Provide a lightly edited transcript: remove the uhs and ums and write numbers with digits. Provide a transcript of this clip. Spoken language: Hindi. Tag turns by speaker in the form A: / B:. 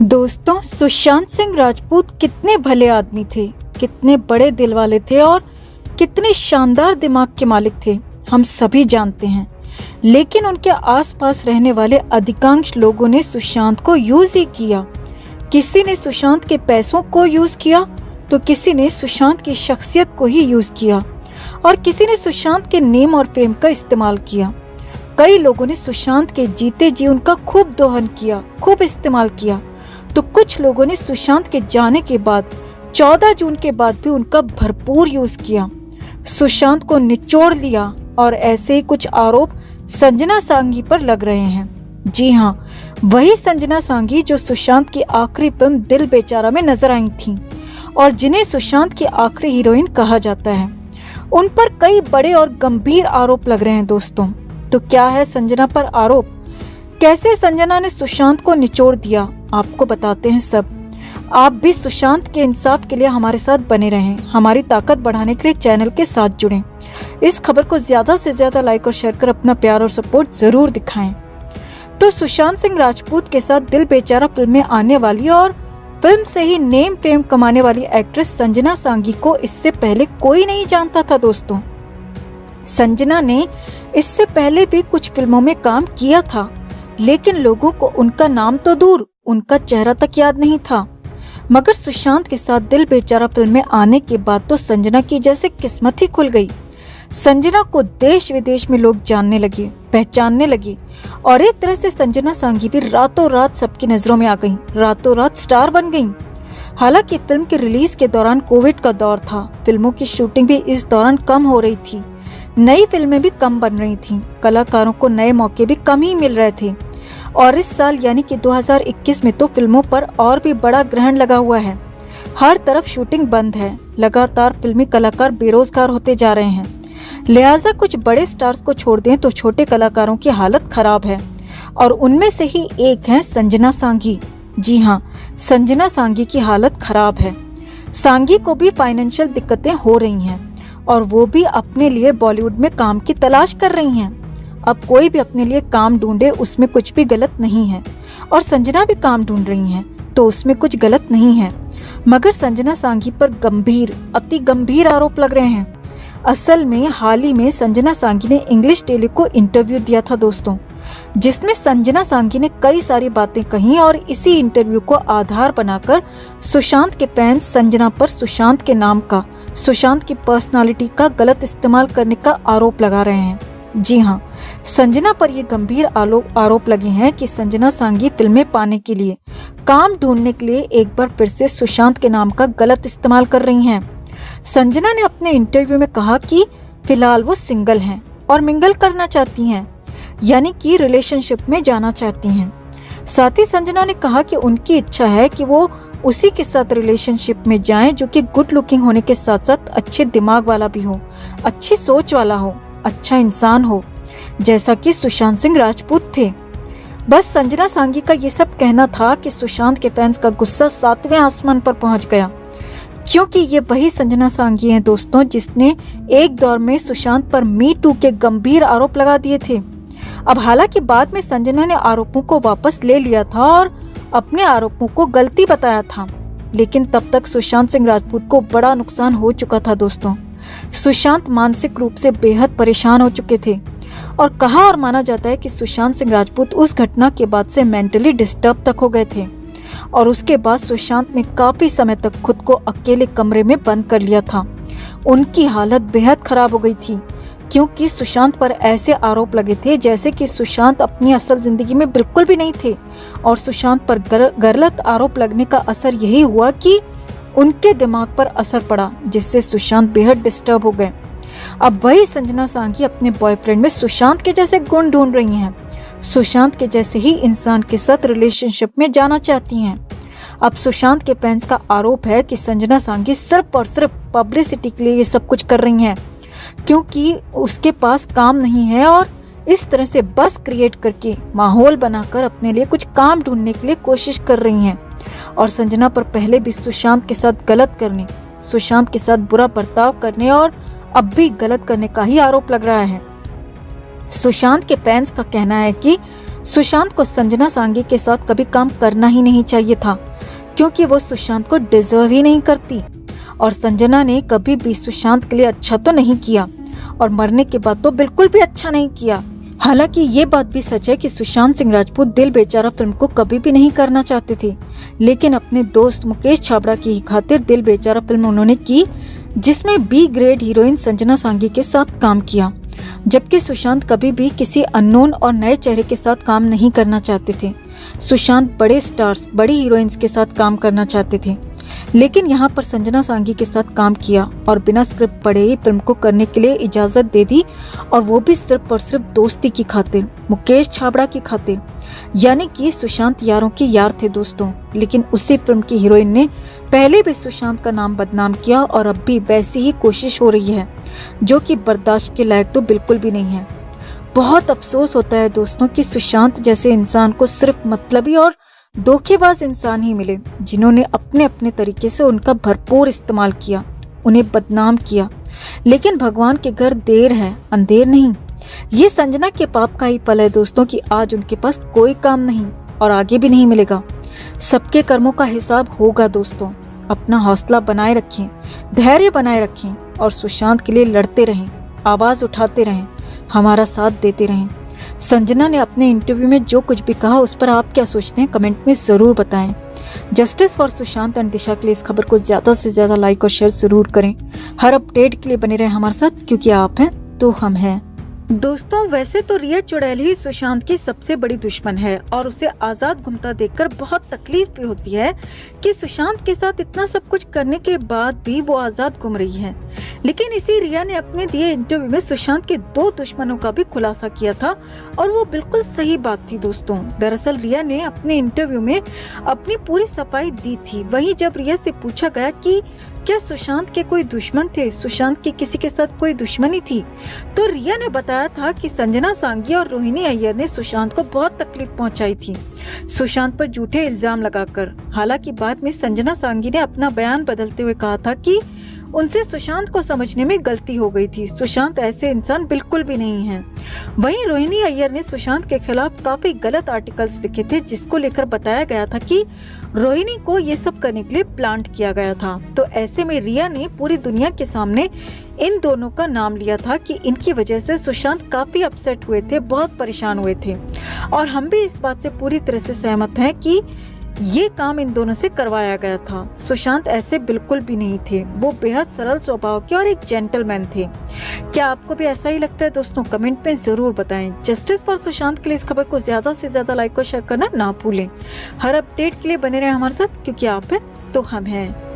A: दोस्तों, सुशांत सिंह राजपूत कितने भले आदमी थे, कितने बड़े दिल वाले थे और कितने शानदार दिमाग के मालिक थे, हम सभी जानते हैं। लेकिन उनके आसपास रहने वाले अधिकांश लोगों ने सुशांत को यूज ही किया। किसी ने सुशांत के पैसों को यूज किया तो किसी ने सुशांत की शख्सियत को ही यूज किया और किसी ने सुशांत के नेम और फेम का इस्तेमाल किया। कई लोगों ने सुशांत के जीते जी उनका खूब दोहन किया, खूब इस्तेमाल किया, तो कुछ लोगों ने सुशांत के जाने के बाद 14 जून के बाद भी उनका भरपूर यूज किया, सुशांत को निचोड़ लिया और ऐसे ही कुछ आरोप संजना सांघी पर लग रहे हैं। जी हाँ, वही संजना सांघी जो सुशांत की आखिरी फिल्म दिल बेचारा में नजर आई थी और जिन्हें सुशांत की आखिरी हीरोइन कहा जाता है। उन पर कई बड़े और गंभीर आरोप लग रहे हैं दोस्तों। तो क्या है संजना पर आरोप, कैसे संजना ने सुशांत को निचोड़ दिया, आपको बताते हैं सब। आप भी सुशांत के इंसाफ के लिए हमारे साथ बने रहें, हमारी ताकत बढ़ाने के लिए चैनल के साथ जुड़ें। इस खबर को ज्यादा से ज्यादा लाइक और शेयर कर अपना प्यार और सपोर्ट जरूर दिखाएं। तो सुशांत सिंह राजपूत के साथ दिल बेचारा फिल्म में आने वाली और फिल्म से ही नेम फेम कमाने वाली एक्ट्रेस संजना सांघी को इससे पहले कोई नहीं जानता था दोस्तों। संजना ने इससे पहले भी कुछ फिल्मों में काम किया था, लेकिन लोगों को उनका नाम तो दूर, उनका चेहरा तक याद नहीं था। मगर सुशांत के साथ दिल बेचारा फिल्म में आने के बाद तो संजना की जैसे किस्मत ही खुल गई। संजना को देश विदेश में लोग जानने लगे, पहचानने लगे और एक तरह से संजना सांघी भी रातों रात सबकी नजरों में आ गई, रातों रात स्टार बन गई। हालांकि फिल्म के रिलीज के दौरान कोविड का दौर था, फिल्मों की शूटिंग भी इस दौरान कम हो रही थी, नई फिल्में भी कम बन रही थीं, कलाकारों को नए मौके भी कम ही मिल रहे थे। और इस साल यानी कि 2021 में तो फिल्मों पर और भी बड़ा ग्रहण लगा हुआ है। हर तरफ शूटिंग बंद है, लगातार फिल्मी कलाकार बेरोजगार होते जा रहे हैं। लिहाजा कुछ बड़े स्टार्स को छोड़ दें तो छोटे कलाकारों की हालत खराब है और उनमें से ही एक है संजना सांघी। जी हाँ, संजना सांघी की हालत खराब है। सांघी को भी फाइनेंशियल दिक्कतें हो रही हैं और वो भी अपने लिए बॉलीवुड में काम की तलाश कर रही हैं। अब कोई भी अपने लिए काम ढूंढे उसमें कुछ भी गलत नहीं है और संजना भी काम ढूंढ रही हैं तो उसमें कुछ गलत नहीं है। मगर संजना सांघी पर गंभीर, अति गंभीर आरोप लग रहे हैं। असल में हाल ही में संजना सांघी ने इंग्लिश टेली को इंटरव्यू दिया था दोस्तों, जिसमें संजना सांघी ने कई सारी बातें कही और इसी इंटरव्यू को आधार बनाकर सुशांत के फैंस संजना पर सुशांत के नाम का, सुशांत की पर्सनालिटी का गलत इस्तेमाल करने का आरोप लगा रहे हैं। जी हाँ, संजना पर ये गंभीर आरोप लगे हैं कि संजना सांघी फिल्में पाने के लिए, काम ढूंढने के लिए एक बार फिर से सुशांत के नाम का गलत इस्तेमाल कर रही हैं। संजना ने अपने इंटरव्यू में कहा कि फिलहाल वो सिंगल हैं और मिंगल करना चाहती हैं, यानी कि रिलेशनशिप में जाना चाहती हैं। साथ ही संजना ने कहा कि उनकी इच्छा है कि वो उसी के साथ रिलेशनशिप में जाएं जो कि गुड लुकिंग होने के साथ साथ अच्छे दिमाग वाला भी हो, अच्छी सोच वाला हो, अच्छा इंसान हो, जैसा कि सुशांत सिंह राजपूत थे। बस संजना सांघी का ये सब कहना था कि सुशांत के फैंस का गुस्सा 7वें आसमान पर पहुंच गया, क्योंकि ये वही संजना सांघी हैं दोस्तों जिसने एक दौर में सुशांत पर मी टू के गंभीर आरोप लगा दिए थे। अब हालांकि बाद में संजना ने आरोपों को वापस ले लिया था और अपने आरोपों को गलती बताया था, लेकिन तब तक सुशांत सिंह राजपूत को बड़ा नुकसान हो चुका था दोस्तों। सुशांत मानसिक रूप से बेहद परेशान हो चुके थे और कहा और माना जाता है कि सुशांत सिंह राजपूत उस घटना के बाद से मेंटली डिस्टर्ब तक हो गए थे और उसके बाद सुशांत ने काफी समय तक खुद को अकेले कमरे में बंद कर लिया था। उनकी हालत बेहद खराब हो गई थी क्योंकि सुशांत पर ऐसे आरोप लगे थे जैसे कि सुशांत अपनी असल जिंदगी में बिल्कुल भी नहीं थे और सुशांत पर गलत आरोप लगने का असर यही हुआ कि उनके दिमाग पर असर पड़ा, जिससे सुशांत बेहद डिस्टर्ब हो गए। अब वही संजना सांघी अपने बॉयफ्रेंड में सुशांत के जैसे गुण ढूंढ रही हैं, सुशांत के जैसे ही इंसान के साथ रिलेशनशिप में जाना चाहती हैं। अब सुशांत के फैंस का आरोप है कि संजना सांघी सिर्फ और सिर्फ पब्लिसिटी के लिए ये सब कुछ कर रही हैं, क्योंकि उसके पास काम नहीं है और इस तरह से बस क्रिएट करके, माहौल बनाकर अपने लिए कुछ काम ढूंढने के लिए कोशिश कर रही हैं। और संजना पर पहले भी सुशांत के साथ गलत करने, सुशांत के साथ बुरा बर्ताव करने और अब भी गलत करने का ही आरोप लग रहा है। सुशांत के फैंस का कहना है कि सुशांत को संजना सांगी के साथ कभी काम करना ही नहीं चाहिए था, क्योंकि वो सुशांत को डिजर्व ही नहीं करती। और संजना ने कभी भी सुशांत के लिए अच्छा तो नहीं किया, और मरने के बाद तो बिल्कुल भी अच्छा नहीं किया। हालांकि ये बात भी सच है कि सुशांत सिंह राजपूत दिल बेचारा फिल्म को कभी भी नहीं करना चाहते थे, लेकिन अपने दोस्त मुकेश छाबड़ा की ही खातिर दिल बेचारा फिल्म उन्होंने की, जिसमें बी ग्रेड हीरोइन संजना सांगी के साथ काम किया। जबकि सुशांत कभी भी किसी अननोन और नए चेहरे के साथ काम नहीं करना चाहते थे। सुशांत बड़े स्टार्स, बड़ी हीरोइंस के साथ काम करना चाहते थे, लेकिन यहाँ पर संजना सांगी के साथ काम किया और बिना स्क्रिप्ट पढ़े ही फिल्म को करने के लिए इजाजत दे दी, और वो भी सिर्फ और सिर्फ दोस्ती की खातिर, मुकेश छाबड़ा की खातिर। यानी कि सुशांत यारों के यार थे दोस्तों, लेकिन उसी फिल्म की हीरोइन ने पहले भी सुशांत का नाम बदनाम किया और अब भी वैसी ही कोशिश हो रही है, जो कि बर्दाश्त के लायक तो बिल्कुल भी नहीं है। बहुत अफसोस होता है दोस्तों कि सुशांत जैसे इंसान को सिर्फ मतलबी और धोखेबाज इंसान ही मिले, जिन्होंने अपने अपने तरीके से उनका भरपूर इस्तेमाल किया, उन्हें बदनाम किया। लेकिन भगवान के घर देर है अंधेर नहीं। ये संजना के पाप का ही फल है दोस्तों कि आज उनके पास कोई काम नहीं और आगे भी नहीं मिलेगा। सबके कर्मों का हिसाब होगा दोस्तों। अपना हौसला बनाए रखें, धैर्य बनाए रखें और सुशांत के लिए लड़ते रहें, आवाज उठाते रहें, हमारा साथ देते रहें। संजना ने अपने इंटरव्यू में जो कुछ भी कहा उस पर आप क्या सोचते हैं, कमेंट में जरूर बताएं। जस्टिस फॉर सुशांत एंड दिशा के लिए इस खबर को ज्यादा से ज्यादा लाइक और शेयर जरूर करें। हर अपडेट के लिए बने रहें हमारे साथ, क्योंकि आप हैं तो हम हैं। दोस्तों, वैसे तो रिया चुड़ैल ही सुशांत की सबसे बड़ी दुश्मन है और उसे आजाद घूमता देखकर बहुत तकलीफ भी होती है कि सुशांत के साथ इतना सब कुछ करने के बाद भी वो आजाद घूम रही है। लेकिन इसी रिया ने अपने दिए इंटरव्यू में सुशांत के 2 दुश्मनों का भी खुलासा किया था, और वो बिल्कुल सही बात थी दोस्तों। दरअसल रिया ने अपने इंटरव्यू में अपनी पूरी सफाई दी थी। वहीं जब रिया से पूछा गया कि क्या सुशांत के कोई दुश्मन थे, सुशांत की किसी के साथ कोई दुश्मनी थी, तो रिया ने बताया था कि संजना सांगी और रोहिणी अय्यर ने सुशांत को बहुत तकलीफ पहुंचाई थी, सुशांत पर झूठे इल्जाम लगाकर। हालांकि बाद में संजना सांगी ने अपना बयान बदलते हुए कहा था कि उनसे सुशांत को समझने में गलती हो गई थी, सुशांत ऐसे इंसान बिल्कुल भी नहीं है। वहीं रोहिणी अय्यर ने सुशांत के खिलाफ काफी गलत आर्टिकल्स लिखे थे, जिसको लेकर बताया गया था कि रोहिणी को ये सब करने के लिए प्लांट किया गया था। तो ऐसे में रिया ने पूरी दुनिया के सामने इन दोनों का नाम लिया था कि इनकी वजह से सुशांत काफी अपसेट हुए थे, बहुत परेशान हुए थे। और हम भी इस बात से पूरी तरह से सहमत हैं कि ये काम इन दोनों से करवाया गया था। सुशांत ऐसे बिल्कुल भी नहीं थे, वो बेहद सरल स्वभाव के और एक जेंटलमैन थे। क्या आपको भी ऐसा ही लगता है दोस्तों? कमेंट में जरूर बताएं। जस्टिस फॉर सुशांत के लिए इस खबर को ज्यादा से ज्यादा लाइक और शेयर करना ना भूलें। हर अपडेट के लिए बने रहें हमारे साथ, क्योंकि आप हैं तो हम हैं।